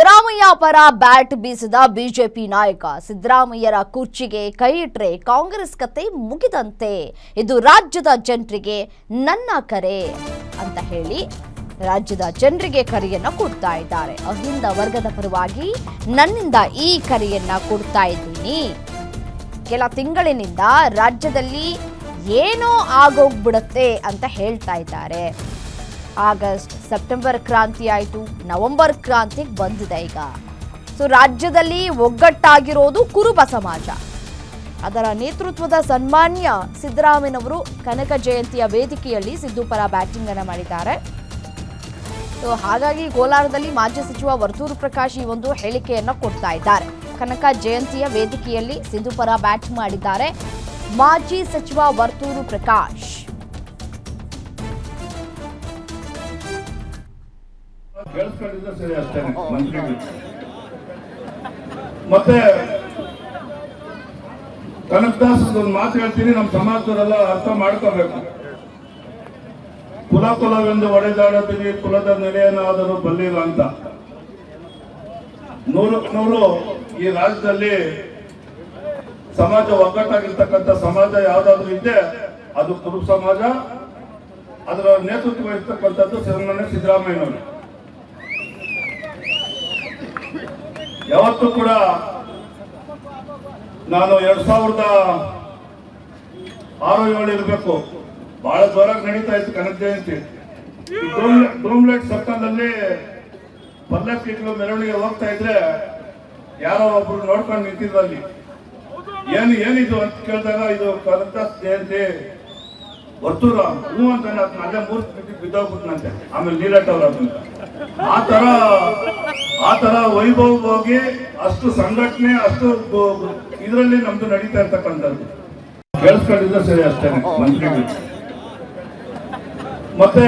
ಸಿದ್ದರಾಮಯ್ಯ ಪರ ಬ್ಯಾಟ್ ಬೀಸಿದ ಬಿಜೆಪಿ ನಾಯಕ ಸಿದ್ದರಾಮಯ್ಯರ ಕುರ್ಚಿಗೆ ಕೈ ಇಟ್ರೆ ಕಾಂಗ್ರೆಸ್ ಕತೆ ಮುಗಿದಂತೆ, ಇದು ರಾಜ್ಯದ ಜನರಿಗೆ ನನ್ನ ಕರೆ ಅಂತ ಹೇಳಿ ರಾಜ್ಯದ ಜನರಿಗೆ ಕರೆಯನ್ನ ಕೊಡ್ತಾ ಇದ್ದಾರೆ. ಅಹಿಂದ ವರ್ಗದ ಪರವಾಗಿ ನನ್ನಿಂದ ಈ ಕರೆಯನ್ನ ಕೊಡ್ತಾ ಇದ್ದೀನಿ. ಕೆಲ ತಿಂಗಳಿನಿಂದ ರಾಜ್ಯದಲ್ಲಿ ಏನೋ ಆಗೋಗ್ಬಿಡುತ್ತೆ ಅಂತ ಹೇಳ್ತಾ ಇದ್ದಾರೆ. ಆಗಸ್ಟ್ ಸೆಪ್ಟೆಂಬರ್ ಕ್ರಾಂತಿ ಆಯಿತು, ನವೆಂಬರ್ ಕ್ರಾಂತಿಗೆ ಬಂದಿದೆ ಈಗ. ಸೊ ರಾಜ್ಯದಲ್ಲಿ ಒಗ್ಗಟ್ಟಾಗಿರೋದು ಕುರುಬ ಸಮಾಜ. ಅದರ ನೇತೃತ್ವದ ಸನ್ಮಾನ್ಯ ಸಿದ್ದರಾಮಯ್ಯನವರು ಕನಕ ಜಯಂತಿಯ ವೇದಿಕೆಯಲ್ಲಿ ಸಿದ್ದು ಪರ ಬ್ಯಾಟಿಂಗ್ ಅನ್ನು ಮಾಡಿದ್ದಾರೆ. ಸೊ ಹಾಗಾಗಿ ಕೋಲಾರದಲ್ಲಿ ಮಾಜಿ ಸಚಿವ ವರ್ತೂರು ಪ್ರಕಾಶ್ ಈ ಒಂದು ಹೇಳಿಕೆಯನ್ನು ಕೊಡ್ತಾ ಇದ್ದಾರೆ. ಕನಕ ಜಯಂತಿಯ ವೇದಿಕೆಯಲ್ಲಿ ಸಿದ್ದು ಪರ ಬ್ಯಾಟ್ ಮಾಡಿದ್ದಾರೆ ಮಾಜಿ ಸಚಿವ ವರ್ತೂರು ಪ್ರಕಾಶ್. ಸರಿ ಅಷ್ಟೇ. ಮತ್ತೆ ಕನಕದಾಸ್ ಒಂದು ಮಾತು ಹೇಳ್ತೀನಿ, ನಮ್ಮ ಸಮಾಜದವರೆಲ್ಲ ಅರ್ಥ ಮಾಡ್ಕೋಬೇಕು. ಕುಲವೆಂದು ಒಡೆದಾಡದಿರಿ, ಕುಲದ ನೆಲೆಯನ್ನಾದರೂ ಬಲ್ಲಿಲ್ಲ ಅಂತ. ನೂರು ಈ ರಾಜ್ಯದಲ್ಲಿ ಸಮಾಜ ಒಗ್ಗಟ್ಟಾಗಿರ್ತಕ್ಕಂಥ ಸಮಾಜ ಯಾವ್ದಾದ್ರು ಇದ್ದೆ ಅದು ಕುರುಬ ಸಮಾಜ. ಅದರ ನೇತೃತ್ವ ವಹಿಸ್ತಕ್ಕಂಥದ್ದು ಸನ್ಮಾನ್ಯ ಸಿದ್ದರಾಮಯ್ಯನವರು. ಯಾವತ್ತೂ ಕೂಡ ನಾನು 2006-07 ಇರಬೇಕು, ಬಹಳ ಜೋರಾಗಿ ನಡೀತಾ ಇತ್ತು ಕನಕ ಜಯಂತಿ. ಡೂಮ್ಲೆಟ್ ಸರ್ಕಲ್ ಅಲ್ಲಿ ಪಲ್ಲಕ್ಕಿಗಳು ಮೆರವಣಿಗೆ ಹೋಗ್ತಾ ಇದ್ರೆ ಯಾರೋ ಒಬ್ರು ನೋಡ್ಕೊಂಡು ನಿಂತಿದ್ರು. ಅಲ್ಲಿ ಏನಿದು ಅಂತ ಕೇಳಿದಾಗ ಇದು ಕನಕ ಜಯಂತಿ ವರ್ತೂರ ಹೂ ಅಂತ ಅಲ್ಲೇ 3 ಫೀಟ್ ಬಿದ್ದೋಗ್ಬಿಟ್ನಂತೆ. ಆಮೇಲೆ ನೀರಟ್ಟವ್ರ ಆ ತರ ವೈಭವವಾಗಿ ಅಷ್ಟು ಸಂಘಟನೆ ಅಷ್ಟು ಇದರಲ್ಲಿ ನಮ್ದು ನಡೀತಾ ಇರ್ತಕ್ಕಂಥದ್ದು. ಕೇಳಿಸ್ಕೊಂಡಿದ್ರೆ ಸರಿ ಅಷ್ಟೇ. ಮಂತ್ರಿಗಳು ಮತ್ತೆ